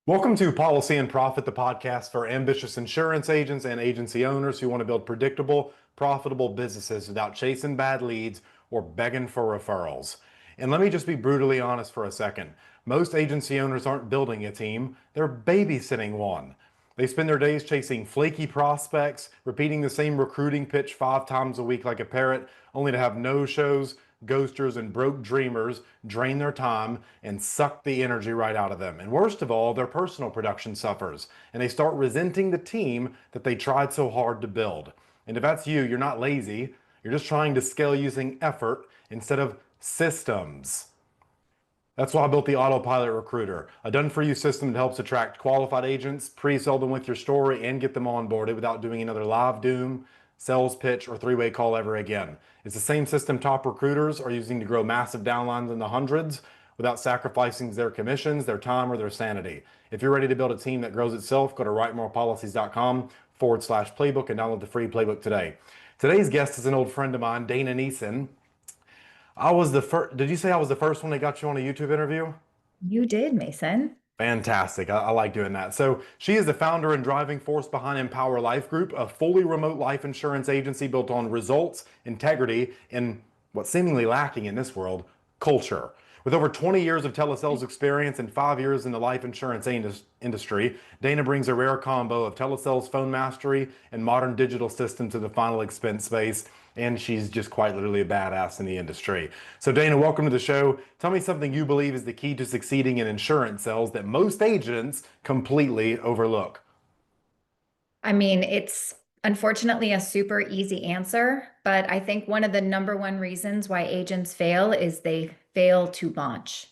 Welcome to Policy and Profit, the podcast for ambitious insurance agents and agency owners who want to build predictable, profitable businesses without chasing bad leads or begging for referrals. And let me just be brutally honest for a second. Most agency owners aren't building a team, they're babysitting one. They spend their days chasing flaky prospects, repeating the same recruiting pitch 5 times a week like a parrot, only to have no-shows, ghosters, and broke dreamers drain their time and suck the energy right out of them. And worst of all, their personal production suffers, and they start resenting the team that they tried so hard to build. And if that's you, you're not lazy, you're just trying to scale using effort instead of systems. That's why I built the Autopilot Recruiter, a done-for-you system that helps attract qualified agents, pre-sell them with your story, and get them onboarded without doing another live Doom, sales pitch, or three-way call ever again. It's the same system top recruiters are using to grow massive downlines in the hundreds without sacrificing their commissions, their time, or their sanity. If you're ready to build a team that grows itself, go to writemorepolicies.com/playbook and download the free playbook today. Today's guest is an old friend of mine, Dana Nesen. I was the first. Did you say I was the first one that got you on a YouTube interview? You did, Mason. Fantastic. I like doing that. So she is the founder and driving force behind Empower Life Group, a fully remote life insurance agency built on results, integrity, and what's seemingly lacking in this world, culture. With over 20 years of telesales experience and 5 years in the life insurance industry, Dana brings a rare combo of telesales phone mastery and modern digital systems to the final expense space. And she's just quite literally a badass in the industry. So Dana, welcome to the show. Tell me something you believe is the key to succeeding in insurance sales that most agents completely overlook. I mean, it's unfortunately a super easy answer, but I think one of the number one reasons why agents fail is they fail to launch.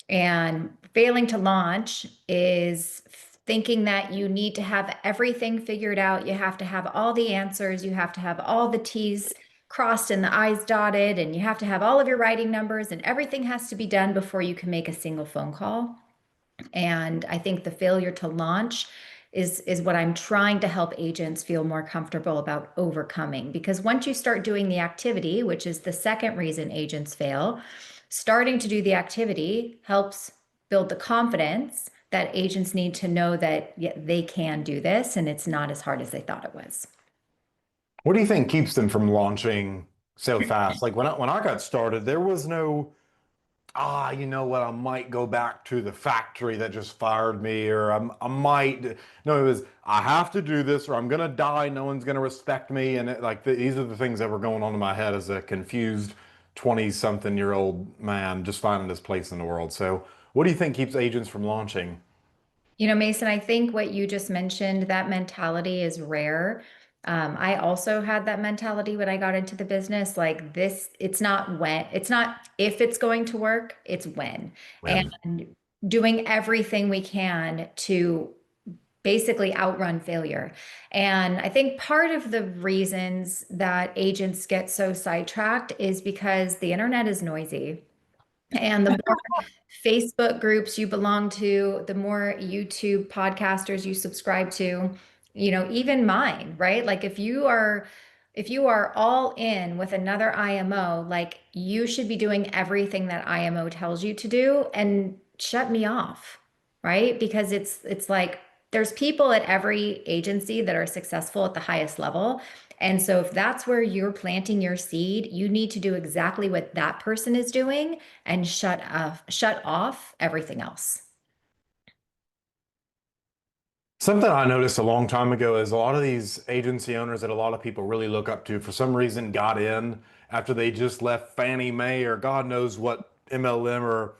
And failing to launch is thinking that you need to have everything figured out. You have to have all the answers. You have to have all the T's crossed and the I's dotted, and you have to have all of your writing numbers, and everything has to be done before you can make a single phone call. And I think the failure to launch is what I'm trying to help agents feel more comfortable about overcoming. Because once you start doing the activity, which is the second reason agents fail, starting to do the activity helps build the confidence that agents need to know that yeah, they can do this and it's not as hard as they thought it was. What do you think keeps them from launching so fast? Like when I got started, there was no, you know what, I might go back to the factory that just fired me, or I might, no, it was, I have to do this or I'm going to die. No one's going to respect me. And these are the things that were going on in my head as a confused 20-something-year-old man just finding his place in the world. So what do you think keeps agents from launching? You know, Mason, I think what you just mentioned, that mentality is rare. I also had that mentality when I got into the business. Like this, it's not if it's going to work, it's when. When? And doing everything we can to basically outrun failure. And I think part of the reasons that agents get so sidetracked is because the internet is noisy. And the more Facebook groups you belong to, the more YouTube podcasters you subscribe to, you know, even mine, right? Like if you are all in with another IMO, like you should be doing everything that IMO tells you to do and shut me off, right? Because it's like there's people at every agency that are successful at the highest level. And so if that's where you're planting your seed, you need to do exactly what that person is doing and shut off everything else. Something I noticed a long time ago is a lot of these agency owners that a lot of people really look up to for some reason got in after they just left Fannie Mae or God knows what MLM or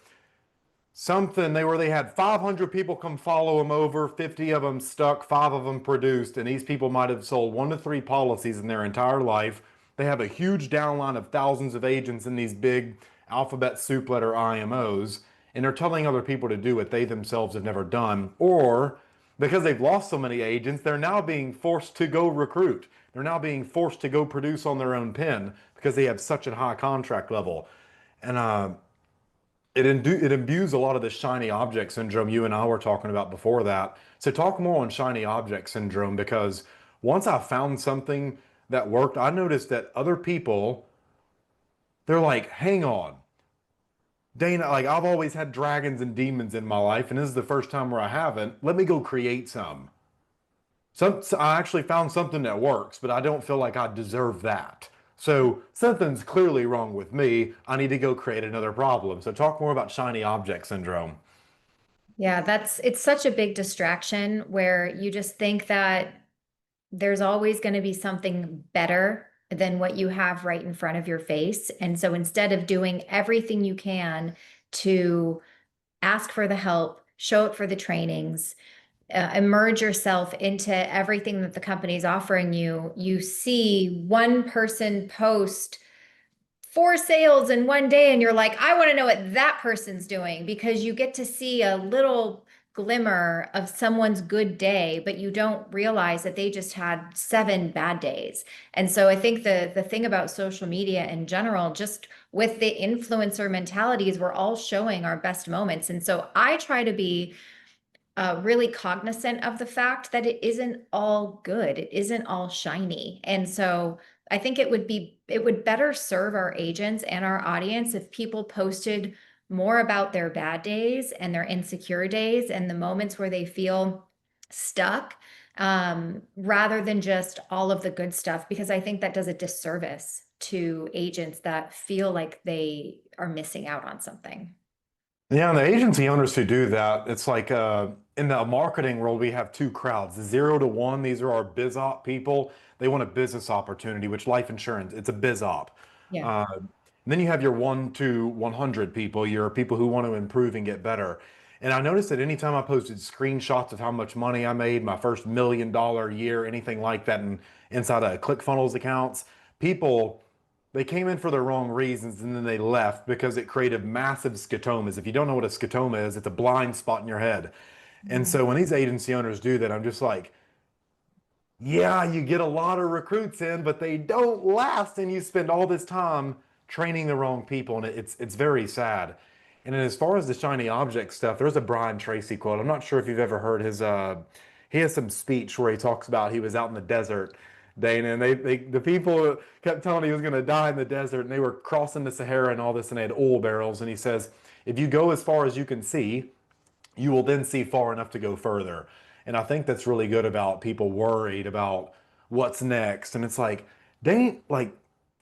something. They had 500 people come follow them over, 50 of them stuck, five of them produced, and these people might have sold 1 to 3 policies in their entire life. They have a huge downline of thousands of agents in these big alphabet soup letter IMOs, and they're telling other people to do what they themselves have never done. Or because they've lost so many agents, they're now being forced to go recruit. They're now being forced to go produce on their own pen because they have such a high contract level. And it imbues a lot of the shiny object syndrome you and I were talking about before that. So talk more on shiny object syndrome, because once I found something that worked, I noticed that other people, they're like, hang on, Dana, like I've always had dragons and demons in my life, and this is the first time where I haven't. Let me go create some. So I actually found something that works, but I don't feel like I deserve that. So something's clearly wrong with me. I need to go create another problem. So talk more about shiny object syndrome. Yeah, it's such a big distraction where you just think that there's always going to be something better than what you have right in front of your face. And so instead of doing everything you can to ask for the help, show up for the trainings, immerse yourself into everything that the company is offering you, you see one person post 4 sales in one day and you're like, I want to know what that person's doing, because you get to see a little glimmer of someone's good day, but you don't realize that they just had 7 bad days. And so I think the thing about social media in general, just with the influencer mentalities, we're all showing our best moments. And so I try to be really cognizant of the fact that it isn't all good. It isn't all shiny. And so I think it would better serve our agents and our audience if people posted more about their bad days and their insecure days and the moments where they feel stuck, rather than just all of the good stuff, because I think that does a disservice to agents that feel like they are missing out on something. Yeah, and the agency owners who do that, it's like in the marketing world, we have two crowds. The 0 to 1, these are our biz op people. They want a business opportunity, which life insurance, it's a biz op. Yeah. And then you have your 1 to 100 people, your people who want to improve and get better. And I noticed that anytime I posted screenshots of how much money I made, my first $1 million year, anything like that, and inside of ClickFunnels accounts, people they came in for the wrong reasons and then they left because it created massive scotomas. If you don't know what a scotoma is, it's a blind spot in your head. And Mhm. so when these agency owners do that, I'm just like, yeah, you get a lot of recruits in, but they don't last, and you spend all this time training the wrong people, and it's very sad. And then as far as the shiny object stuff, there's a Brian Tracy quote. I'm not sure if you've ever heard his he has some speech where he talks about he was out in the desert, Dana, and the people kept telling him he was gonna die in the desert, and they were crossing the Sahara and all this, and they had oil barrels, and he says, if you go as far as you can see, you will then see far enough to go further. And I think that's really good about people worried about what's next. And it's like, Dana, like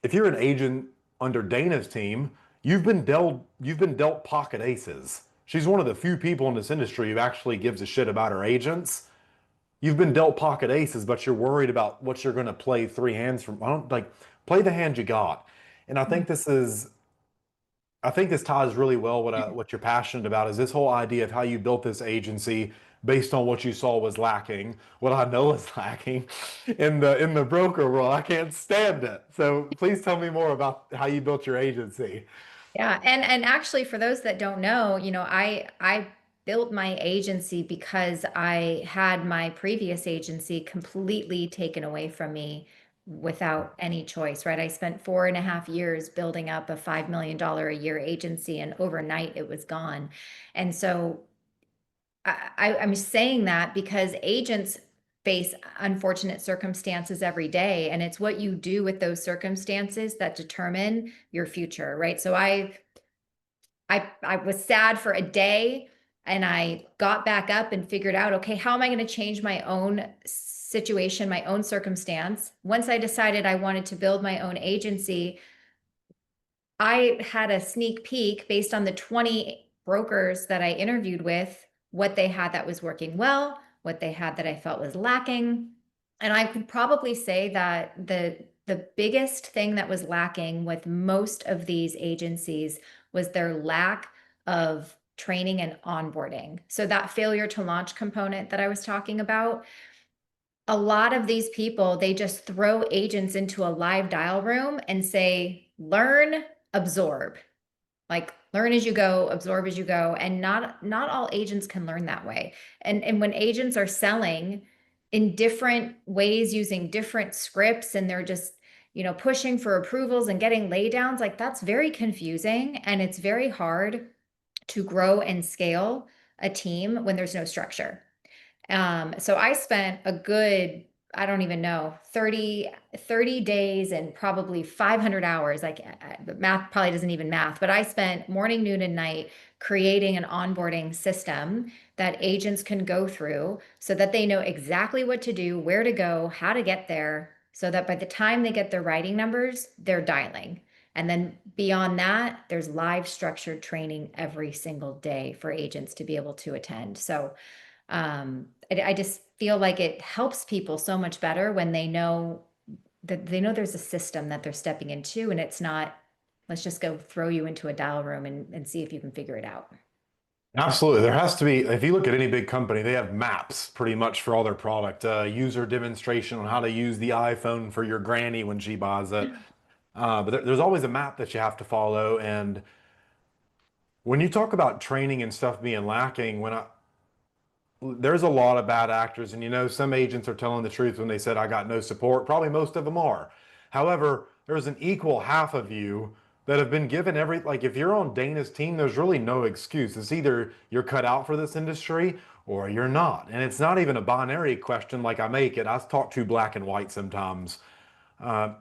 if you're an agent under Dana's team, you've been dealt pocket aces. She's one of the few people in this industry who actually gives a shit about her agents. You've been dealt pocket aces, but you're worried about what you're going to play 3 hands from. I don't like play the hand you got. And I think this ties really well what you're passionate about is this whole idea of how you built this agency based on what you saw was lacking, what I know is lacking in the broker world. I can't stand it. So please tell me more about how you built your agency. Yeah, and actually for those that don't know, I built my agency because I had my previous agency completely taken away from me without any choice, right? I spent 4.5 years building up a $5 million a year agency, and overnight it was gone. And so I'm saying that because agents face unfortunate circumstances every day, and it's what you do with those circumstances that determine your future, right? So I was sad for a day, and I got back up and figured out, okay, how am I going to change my own situation, my own circumstance? Once I decided I wanted to build my own agency, I had a sneak peek based on the 20 brokers that I interviewed with, what they had that was working well, what they had that I felt was lacking. And I could probably say that the biggest thing that was lacking with most of these agencies was their lack of training and onboarding. So that failure to launch component that I was talking about, a lot of these people, they just throw agents into a live dial room and say, learn, absorb. Like learn as you go, absorb as you go. And not all agents can learn that way. And when agents are selling in different ways using different scripts, and they're just, pushing for approvals and getting laydowns, like that's very confusing, and it's very hard to grow and scale a team when there's no structure. So I spent a good I don't even know, 30 days and probably 500 hours. Like math probably doesn't even math, but I spent morning, noon, and night creating an onboarding system that agents can go through so that they know exactly what to do, where to go, how to get there, so that by the time they get their writing numbers, they're dialing. And then beyond that, there's live structured training every single day for agents to be able to attend. So I just feel like it helps people so much better when they know that they know there's a system that they're stepping into, and it's not, let's just go throw you into a dial room and see if you can figure it out. Absolutely. There has to be, if you look at any big company, they have maps pretty much for all their product, user demonstration on how to use the iPhone for your granny when she buys it. But there's always a map that you have to follow. And when you talk about training and stuff being lacking, there's a lot of bad actors, and some agents are telling the truth when they said I got no support. Probably most of them are. However, there's an equal half of you that have been given like if you're on Dana's team, there's really no excuse. It's either you're cut out for this industry or you're not. And it's not even a binary question like I make it. I talk too black and white sometimes. Uh,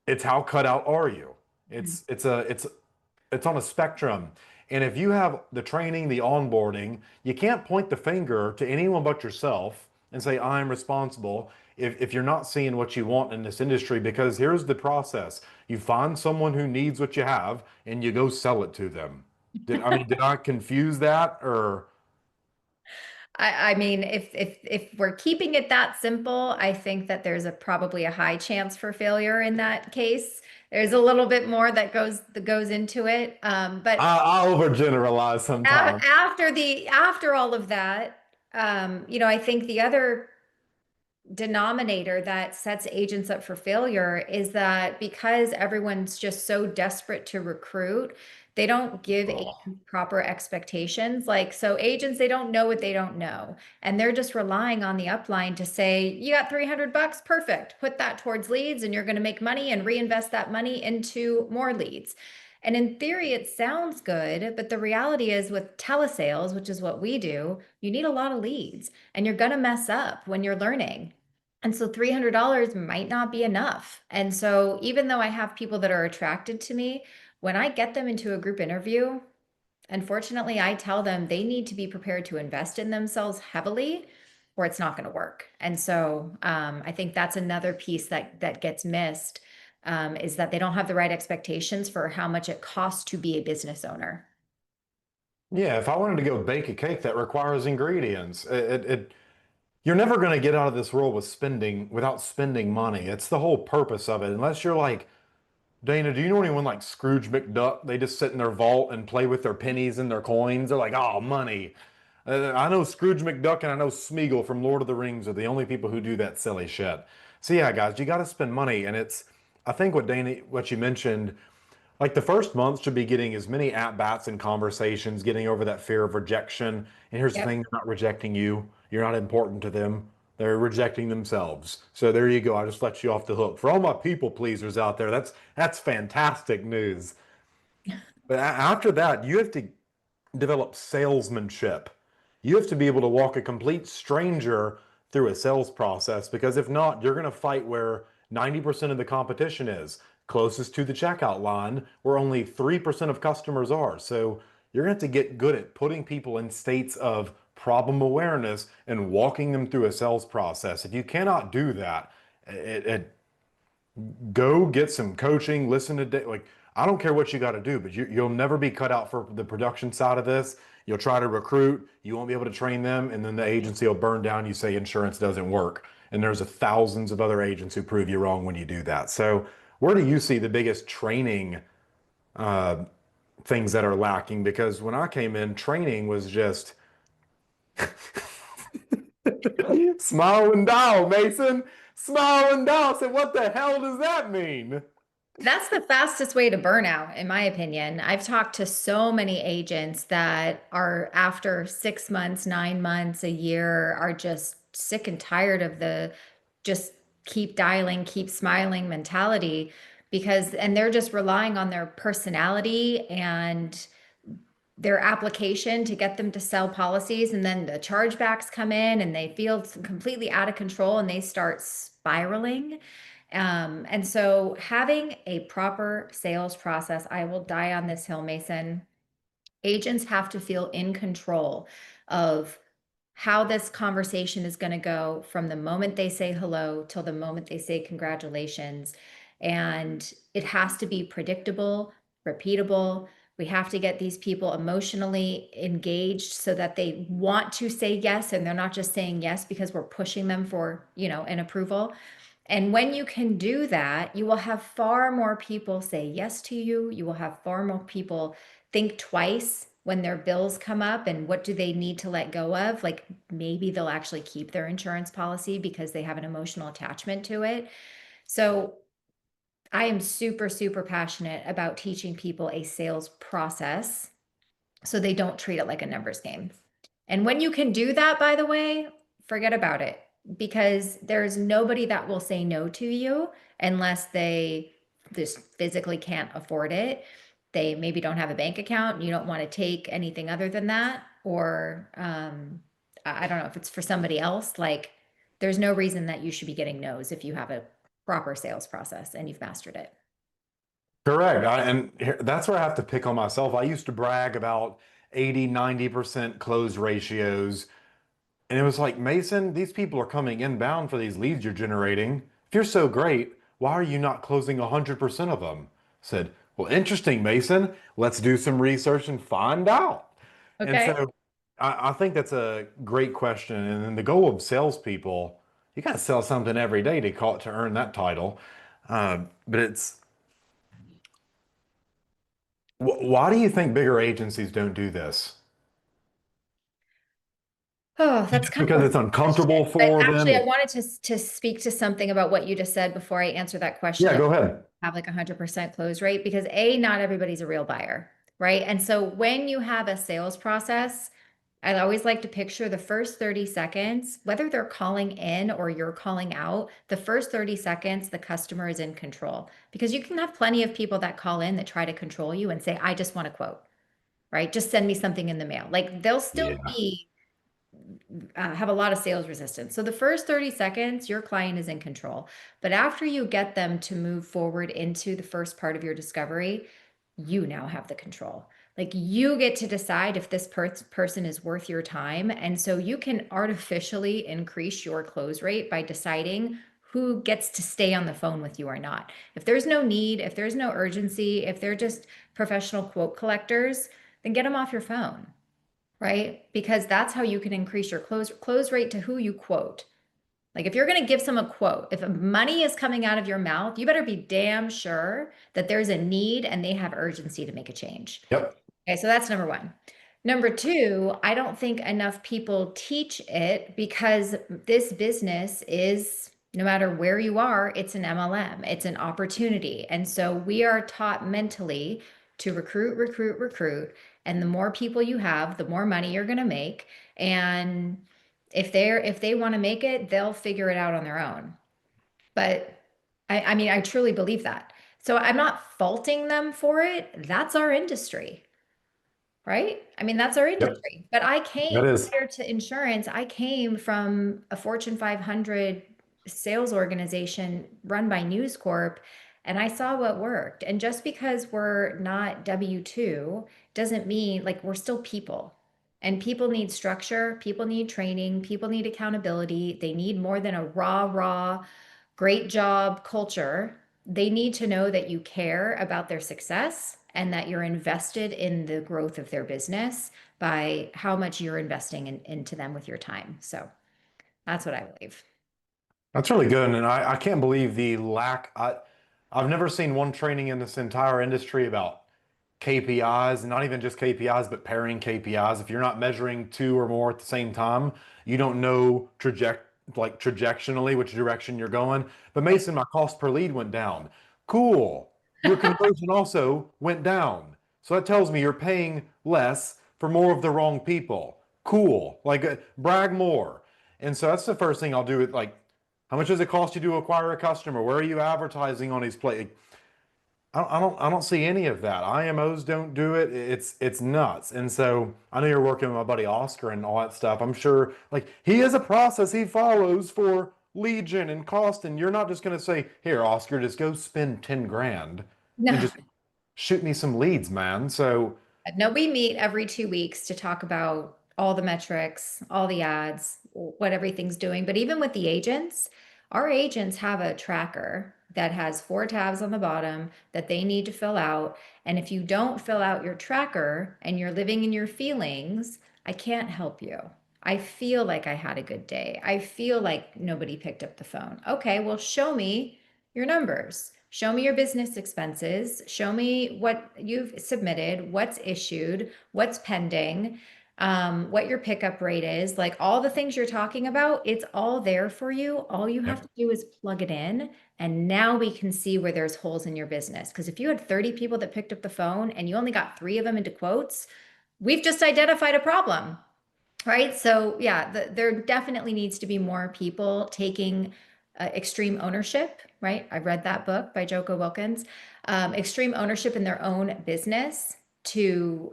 it's how cut out are you? It's on a spectrum. And if you have the training, the onboarding, you can't point the finger to anyone but yourself and say, I'm responsible if you're not seeing what you want in this industry, because here's the process. You find someone who needs what you have and you go sell it to them. Did I confuse that or? I mean, if we're keeping it that simple, I think that there's probably a high chance for failure in that case. There's a little bit more that goes into it. But I overgeneralize sometimes. after all of that, I think the other denominator that sets agents up for failure is that because everyone's just so desperate to recruit, they don't give Oh. agents proper expectations. Like, so agents, they don't know what they don't know. And they're just relying on the upline to say, you got 300 bucks, perfect. Put that towards leads and you're going to make money and reinvest that money into more leads. And in theory, it sounds good, but the reality is with telesales, which is what we do, you need a lot of leads and you're going to mess up when you're learning. And so $300 might not be enough. And so even though I have people that are attracted to me, when I get them into a group interview, unfortunately, I tell them they need to be prepared to invest in themselves heavily or it's not going to work. And so I think that's another piece that gets missed, is that they don't have the right expectations for how much it costs to be a business owner. Yeah, if I wanted to go bake a cake that requires ingredients, you're never going to get out of this world without spending money. It's the whole purpose of it. Unless you're like, Dana, do you know anyone like Scrooge McDuck? They just sit in their vault and play with their pennies and their coins. They're like, oh, money. I know Scrooge McDuck and I know Smeagol from Lord of the Rings are the only people who do that silly shit. So yeah, guys, you got to spend money, and I think what you mentioned, like the first month should be getting as many at bats and conversations, getting over that fear of rejection. And here's the Yep. thing, they're not rejecting you. You're not important to them. They're rejecting themselves. So there you go. I just let you off the hook. For all my people pleasers out there, that's fantastic news. But after that, you have to develop salesmanship. You have to be able to walk a complete stranger through a sales process, because if not, you're going to fight where 90% of the competition is, closest to the checkout line, where only 3% of customers are. So you're going to have to get good at putting people in states of problem awareness and walking them through a sales process. If you cannot do that, it go get some coaching, listen to like I don't care what you got to do, but you'll never be cut out for the production side of this. You'll try to recruit, you won't be able to train them, and then the agency will burn down. You say insurance doesn't work, and there's thousands of other agents who prove you wrong when you do that. So where do you see the biggest training uh, things that are lacking? Because when I came in, training was just smile and dial, Mason. Smile and dial. So what the hell does that mean? That's the fastest way to burnout, in my opinion. I've talked to so many agents that are after 6 months, 9 months, a year, are just sick and tired of the just keep dialing, keep smiling mentality, and they're just relying on their personality and their application to get them to sell policies, and then the chargebacks come in and they feel completely out of control and they start spiraling. And so having a proper sales process, I will die on this hill, Mason. Agents have to feel in control of how this conversation is going to go from the moment they say hello till the moment they say congratulations. And it has to be predictable, repeatable. We have to get these people emotionally engaged so that they want to say yes and they're not just saying yes because we're pushing them for, an approval. And when you can do that, you will have far more people say yes to you. You will have far more people think twice when their bills come up and what do they need to let go of. Like maybe they'll actually keep their insurance policy because they have an emotional attachment to it. So I am super, super passionate about teaching people a sales process so they don't treat it like a numbers game. And when you can do that, by the way, forget about it because there's nobody that will say no to you unless they just physically can't afford it. They maybe don't have a bank account and you don't want to take anything other than that. Or I don't know if it's for somebody else. Like, there's no reason that you should be getting no's if you have a proper sales process and you've mastered it. Correct. That's where I have to pick on myself. I used to brag about 80, 90% close ratios. And it was like, Mason, these people are coming inbound for these leads you're generating. If you're so great, why are you not closing 100% of them? I said, well, interesting, Mason. Let's do some research and find out. And Okay. so I think that's a great question. And then the goal of salespeople, you got to sell something every day to earn that title. But why do you think bigger agencies don't do this? Oh, that's Just kind because of a it's big question. uncomfortable But for them? actually, I wanted to speak to something about what you just said before I answer that question Yeah, of go ahead. have like 100% close rate because A, not everybody's a real buyer, right? And so when you have a sales process, I always like to picture the first 30 seconds, whether they're calling in or you're calling out, the first 30 seconds, the customer is in control because you can have plenty of people that call in that try to control you and say, I just want a quote, right? Just send me something in the mail. Like they'll still Yeah. be have a lot of sales resistance. So the first 30 seconds, your client is in control. But after you get them to move forward into the first part of your discovery, you now have the control. Like you get to decide if this person is worth your time. And so you can artificially increase your close rate by deciding who gets to stay on the phone with you or not. If there's no need, if there's no urgency, if they're just professional quote collectors, then get them off your phone, right? Because that's how you can increase your close rate to who you quote. Like if you're going to give someone a quote, if money is coming out of your mouth, you better be damn sure that there's a need and they have urgency to make a change. Yep. Okay, so that's number one. Number two, I don't think enough people teach it because this business is, no matter where you are, it's an MLM, it's an opportunity. And so we are taught mentally to recruit, recruit, recruit. And the more people you have, the more money you're going to make. And if they want to make it, they'll figure it out on their own. But I mean, I truly believe that. So I'm not faulting them for it. That's our industry, right? I mean, that's our Yep. industry. But I came That is. prior to insurance, I came from a Fortune 500 sales organization run by News Corp, and I saw what worked. And just because we're not W-2 doesn't mean like we're still people. And people need structure, people need training, people need accountability. They need more than a raw, great job culture. They need to know that you care about their success and that you're invested in the growth of their business by how much you're investing into them with your time. So that's what I believe. That's really good. And I can't believe the lack. I've never seen one training in this entire industry about KPIs, and not even just KPIs, but pairing KPIs. If you're not measuring two or more at the same time, you don't know trajectionally which direction you're going. But Right. Mason, my cost per lead went down. Cool. Your conversion also went down. So that tells me you're paying less for more of the wrong people. Cool. Brag more. And so that's the first thing I'll do. How much does it cost you to acquire a customer? Where are you advertising on these places? I don't see any of that. IMOs don't do it. It's nuts. And so I know you're working with my buddy Oscar and all that stuff. I'm sure like he has a process he follows for Legion and cost, and you're not just gonna say, here, Oscar, just go spend 10 grand and No. just shoot me some leads, man. So No, we meet every 2 weeks to talk about all the metrics, all the ads, what everything's doing. But even with the agents, our agents have a tracker that has 4 tabs on the bottom that they need to fill out. And if you don't fill out your tracker and you're living in your feelings, I can't help you. I feel like I had a good day. I feel like nobody picked up the phone. Okay, well, show me your numbers. Show me your business expenses. Show me what you've submitted, what's issued, what's pending, what your pickup rate is. Like all the things you're talking about, it's all there for you. All you have yep. to do is plug it in. And now we can see where there's holes in your business. Because if you had 30 people that picked up the phone and you only got 3 of them into quotes, we've just identified a problem. Right. So, yeah, there definitely needs to be more people taking extreme ownership. Right. I read that book by Joko Wilkins. Extreme ownership in their own business to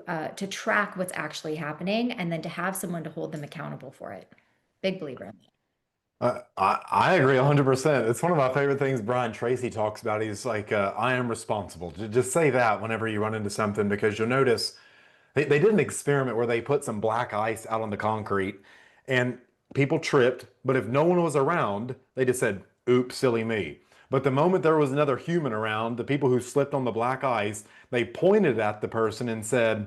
track what's actually happening and then to have someone to hold them accountable for it. Big believer in that. I agree 100%. It's one of my favorite things Brian Tracy talks about. He's like, I am responsible. Just say that whenever you run into something because you'll notice they did an experiment where they put some black ice out on the concrete and people tripped, but if no one was around, they just said, oops, silly me. But the moment there was another human around, the people who slipped on the black ice, they pointed at the person and said,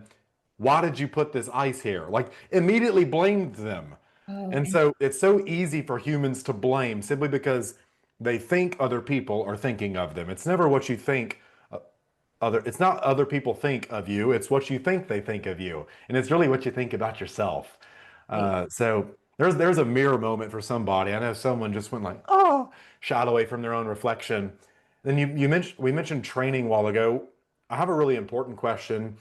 why did you put this ice here? Like immediately blamed them. Oh, And and so it's so easy for humans to blame simply because they think other people are thinking of them. It's never what you think it's not other people think of you, it's what you think they think of you. And it's really what you think about yourself. right. So there's a mirror moment for somebody. I know someone just went like, oh, shied away from their own reflection. Then you mentioned we mentioned training a while ago. I have a really important question.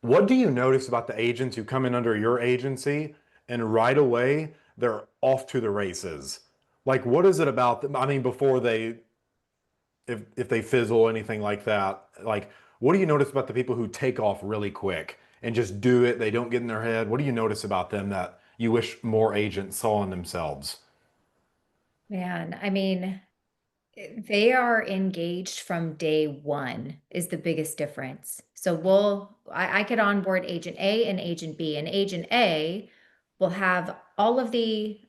What do you notice about the agents who come in under your agency and right away they're off to the races? Like, what is it about them? I mean, before they, if they fizzle or anything like that, like, what do you notice about the people who take off really quick and just do it? They don't get in their head. What do you notice about them that you wish more agents saw in themselves? Man, I mean, they are engaged from day one is the biggest difference. So I could onboard agent A and agent B, and agent A will have all of the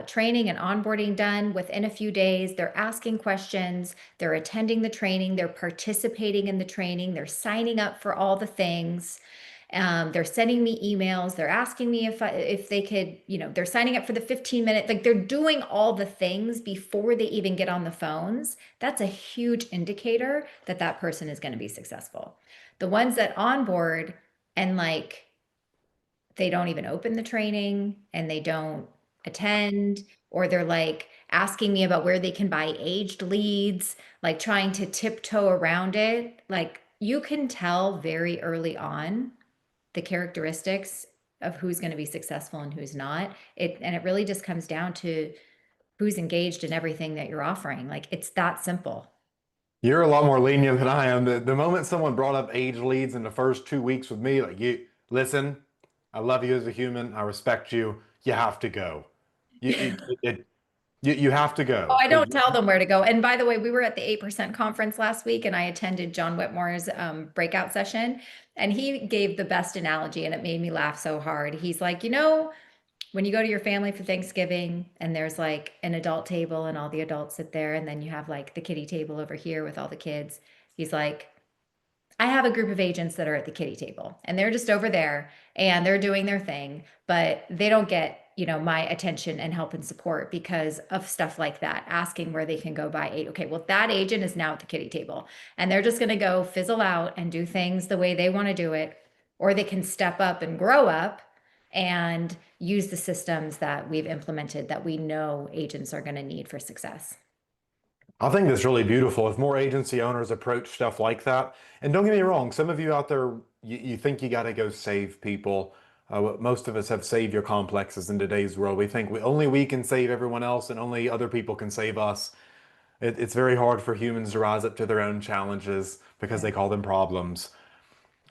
training and onboarding done within a few days. They're asking questions, they're attending the training, they're participating in the training, they're signing up for all the things. They're sending me emails. They're asking me if they could, they're signing up for the 15-minute, like they're doing all the things before they even get on the phones. That's a huge indicator that that person is going to be successful. The ones that onboard and like they don't even open the training and they don't attend, or they're like asking me about where they can buy aged leads, like trying to tiptoe around it. Like you can tell very early on the characteristics of who's going to be successful and who's not. And it really just comes down to who's engaged in everything that you're offering. Like it's that simple. You're a lot more lenient than I am. The moment someone brought up age leads in the first 2 weeks with me, like you listen, I love you as a human. I respect you. You have to go. You have to Oh, go I because don't tell them where to go. And by the way, we were at the 8% conference last week and I attended John Whitmore's breakout session. And he gave the best analogy and it made me laugh so hard. He's like, when you go to your family for Thanksgiving and there's like an adult table and all the adults sit there, and then you have like the kiddie table over here with all the kids. He's like, I have a group of agents that are at the kiddie table and they're just over there and they're doing their thing, but they don't get, my attention and help and support because of stuff like that, asking where they can go buy eight. Okay, well, that agent is now at the kiddie table and they're just going to go fizzle out and do things the way they want to do it, or they can step up and grow up and use the systems that we've implemented that we know agents are going to need for success. I think that's really beautiful. If more agency owners approach stuff like that, and don't get me wrong, some of you out there, you think you got to go save people. Most of us have savior complexes in today's world. We think only we can save everyone else and only other people can save us. It's very hard for humans to rise up to their own challenges because Yeah. they call them problems.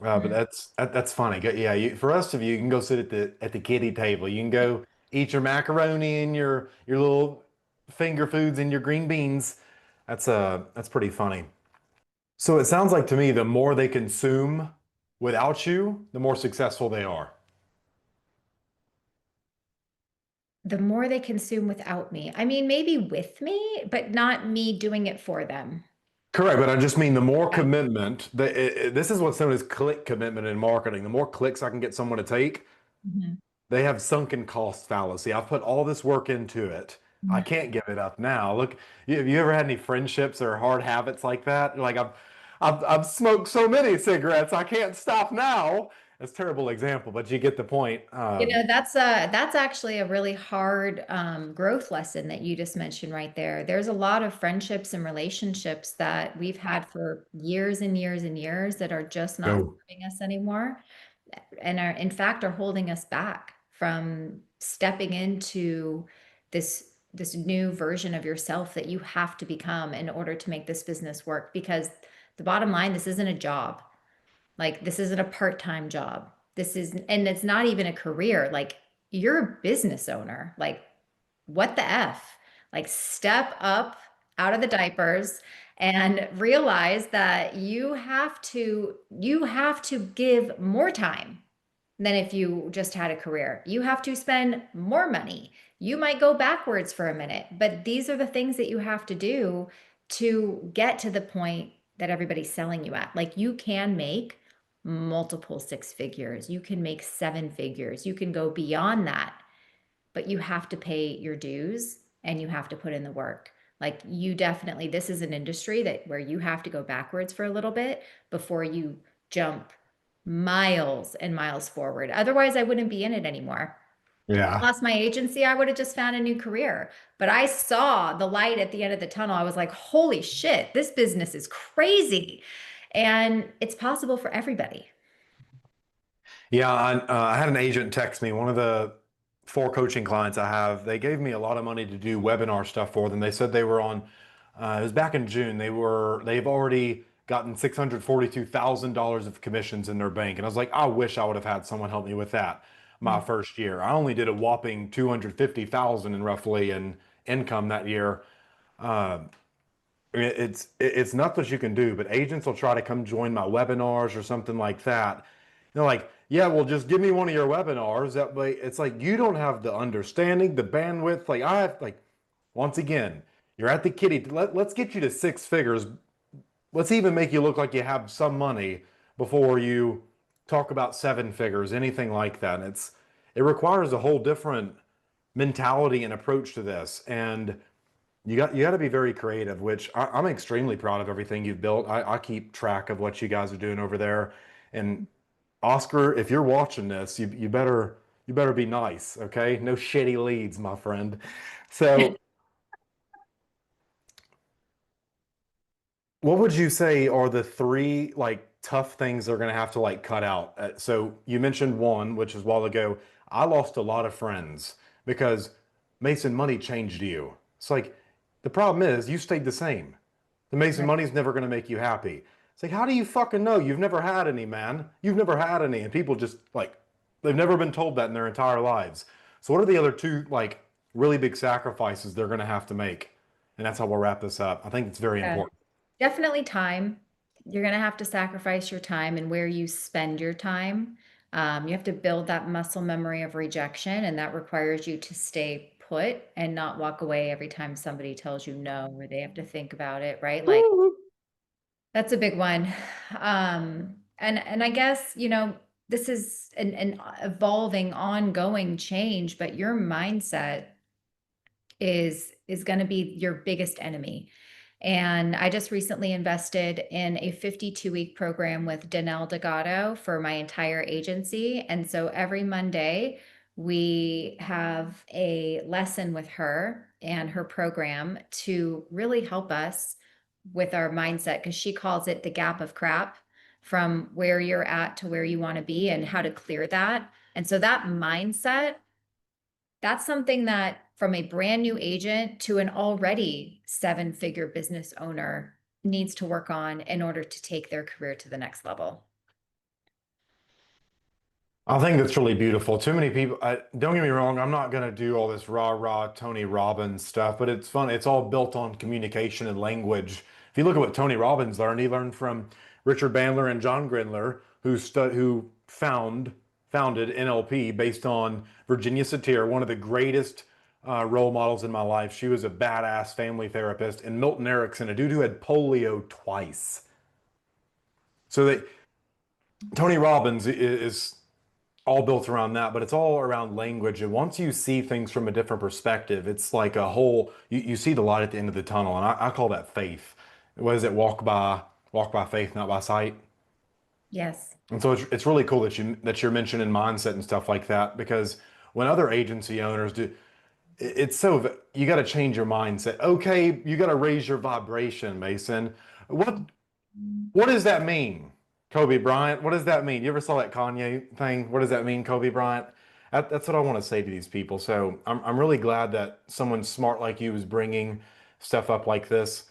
But Mm. that's funny. Yeah, for us of you, you can go sit at the kiddie table. You can go eat your macaroni and your little finger foods and your green beans. That's pretty funny. So it sounds like to me the more they consume without you, the more successful they are. The more they consume without me. I mean, maybe with me, but not me doing it for them. Correct, but I just mean the more Yeah. commitment. This is what's known as click commitment in marketing. The more clicks I can get someone to take, Mhm. they have sunken cost fallacy. I've put all this work into it. I Mhm. can't give it up now. Look, have you ever had any friendships or hard habits like that? Like I've smoked so many cigarettes, I can't stop now. That's a terrible example, but you get the point. That's actually a really hard growth lesson that you just mentioned right there. There's a lot of friendships and relationships that we've had for years and years and years that are just not Go. serving us anymore, and are in fact are holding us back from stepping into this new version of yourself that you have to become in order to make this business work. Because the bottom line, this isn't a job. Like, this isn't a part-time job. This is, and it's not even a career. Like, you're a business owner. Like, what the F? Like, step up out of the diapers and realize that you have to give more time than if you just had a career. You have to spend more money. You might go backwards for a minute, but these are the things that you have to do to get to the point that everybody's selling you at. Like, you can make multiple six figures, you can make seven figures, you can go beyond that, but you have to pay your dues and you have to put in the work. Like, you definitely, this is an industry that where you have to go backwards for a little bit before you jump miles and miles forward. Otherwise, I wouldn't be in it anymore. Yeah. Lost my agency, I would have just found a new career. But I saw the light at the end of the tunnel. I was like, holy shit, this business is crazy. And it's possible for everybody. Yeah, I had an agent text me. One of the four coaching clients I have, they gave me a lot of money to do webinar stuff for them. They said they were on, it was back in June. They've already gotten $642,000 of commissions in their bank. And I was like, I wish I would have had someone help me with that my first year. I only did a whopping 250,000 in roughly in income that year. It's not that you can do, but agents will try to come join my webinars or something like that. They're like, yeah, well, just give me one of your webinars. That way, it's like you don't have the understanding, the bandwidth. Like I have, like once again, you're at the kitty. Let's get you to six figures. Let's even make you look like you have some money before you talk about seven figures, anything like that. It requires a whole different mentality and approach to this, and you got to be very creative, which I'm extremely proud of everything you've built. I keep track of what you guys are doing over there. And Oscar, if you're watching this, you better be nice, okay? No shitty leads, my friend. So, what would you say are the three like tough things they're going to have to like cut out? So you mentioned one, which was a while ago. I lost a lot of friends because Mason money changed you. It's like the problem is you stayed the same. The Mason Right. money's never going to make you happy. It's like, how do you fucking know? You've never had any, man. You've never had any. And people just like, they've never been told that in their entire lives. So, what are the other two, like, really big sacrifices they're going to have to make? And that's how we'll wrap this up. I think it's very Yeah. important. Definitely time. You're going to have to sacrifice your time and where you spend your time. You have to build that muscle memory of rejection, and that requires you to stay put and not walk away every time somebody tells you no, or they have to think about it, right? Like, that's a big one. And I guess, this is an evolving, ongoing change, but your mindset is going to be your biggest enemy. And I just recently invested in a 52-week program with Danelle Degato for my entire agency. And so every Monday, we have a lesson with her and her program to really help us with our mindset, because she calls it the gap of crap, from where you're at to where you want to be and how to clear that. And so that mindset, that's something that from a brand new agent to an already seven-figure business owner needs to work on in order to take their career to the next level. I think that's really beautiful. Too many people, don't get me wrong, I'm not going to do all this rah-rah Tony Robbins stuff, but it's fun. It's all built on communication and language. If you look at what Tony Robbins learned, he learned from Richard Bandler and John Grindler, who founded NLP based on Virginia Satir, one of the greatest role models in my life. She was a badass family therapist, and Milton Erickson, a dude who had polio twice. So Tony Robbins is all built around that, but it's all around language. And once you see things from a different perspective, it's like a whole, you see the light at the end of the tunnel. And I call that faith. What is it? Walk by faith, not by sight. Yes. And so it's really cool that you're mentioning mindset and stuff like that, because when other agency owners do, it's so, you got to change your mindset. Okay, you got to raise your vibration, Mason. What what does that mean? Kobe Bryant, what does that mean? You ever saw that Kanye thing? What does that mean, Kobe Bryant? That's what I want to say to these people. So I'm really glad that someone smart like you is bringing stuff up like this,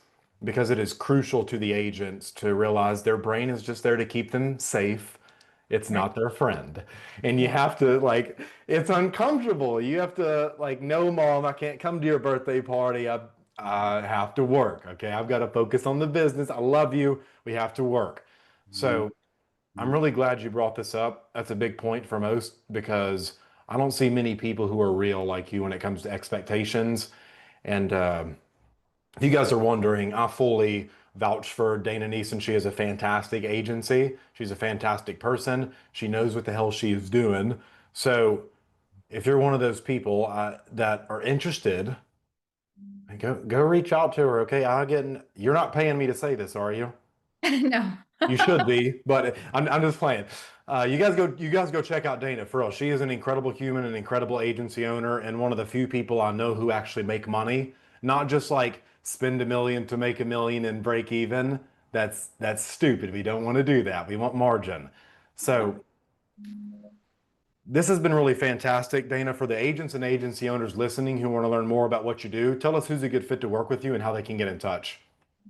because it is crucial to the agents to realize their brain is just there to keep them safe. It's Right. not their friend. And you Yeah. have to like, it's uncomfortable. You have to like, no, mom, I can't come to your birthday party. I have to work. Okay. I've got to focus on the business. I love you. We have to work. So I'm really glad you brought this up. That's a big point for most, because I don't see many people who are real like you when it comes to expectations. And if you guys are wondering, I fully vouch for Dana Neeson. She is a fantastic agency. She's a fantastic person. She knows what the hell she is doing. So if you're one of those people that are interested, go reach out to her. Okay, you're not paying me to say this, are you? No. You should be, but I'm just playing. You guys go check out Dana for real. She is an incredible human, an incredible agency owner, and one of the few people I know who actually make money. Not just like spend a million to make a million and break even. That's stupid. We don't want to do that. We want margin. So this has been really fantastic, Dana, for the agents and agency owners listening who want to learn more about what you do. Tell us who's a good fit to work with you and how they can get in touch.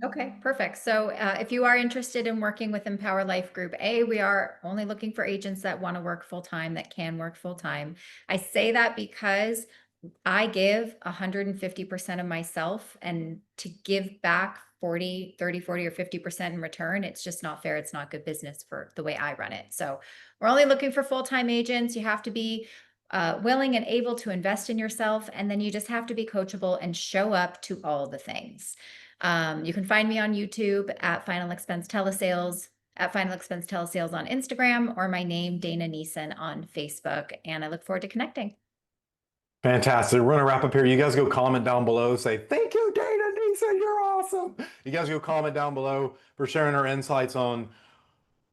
Okay, perfect. So if you are interested in working with Empower Life Group A, we are only looking for agents that want to work full time, that can work full time. I say that because I give 150% of myself, and to give back 40, 30, 40, or 50% in return, it's just not fair. It's not good business for the way I run it. So we're only looking for full-time agents. You have to be willing and able to invest in yourself. And then you just have to be coachable and show up to all the things. You can find me on YouTube at Final Expense Telesales, at Final Expense Telesales on Instagram, or my name, Dana Neeson, on Facebook. And I look forward to connecting. Fantastic. We're gonna wrap up here. You guys go comment down below. Say thank you, Dana Neeson. You're awesome. You guys go comment down below for sharing our insights on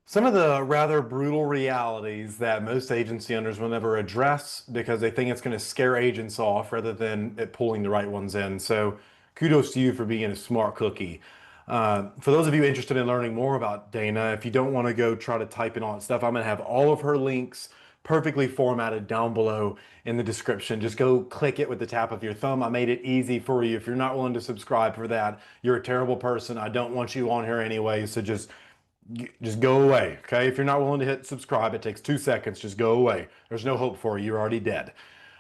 some of the rather brutal realities that most agency owners will never address because they think it's going to scare agents off rather than it pulling the right ones in. So kudos to you for being a smart cookie. For those of you interested in learning more about Dana, if you don't want to go try to type in all that stuff, I'm going to have all of her links perfectly formatted down below in the description. Just go click it with the tap of your thumb. I made it easy for you. If you're not willing to subscribe for that, you're a terrible person. I don't want you on here anyway. So just go away. Okay. If you're not willing to hit subscribe, it takes 2 seconds. Just go away. There's no hope for you. You're already dead.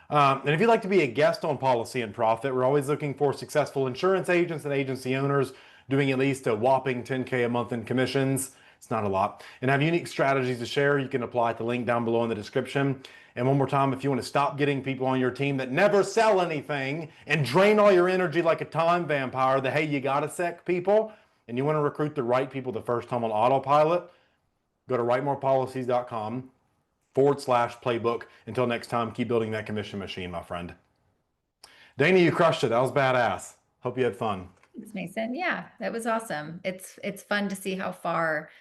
And if you'd like to be a guest on Policy and Profit, we're always looking for successful insurance agents and agency owners doing at least a whopping 10K a month in commissions. It's not a lot. And have unique strategies to share. You can apply at the link down below in the description. And one more time, if you want to stop getting people on your team that never sell anything and drain all your energy like a time vampire, the hey, you got a sec people, and you want to recruit the right people the first time on autopilot, go to writemorepolicies.com/playbook. Until next time, keep building that commission machine, my friend. Dana, you crushed it. That was badass. Hope you had fun. Thanks, Mason. Yeah, that was awesome. It's fun to see how far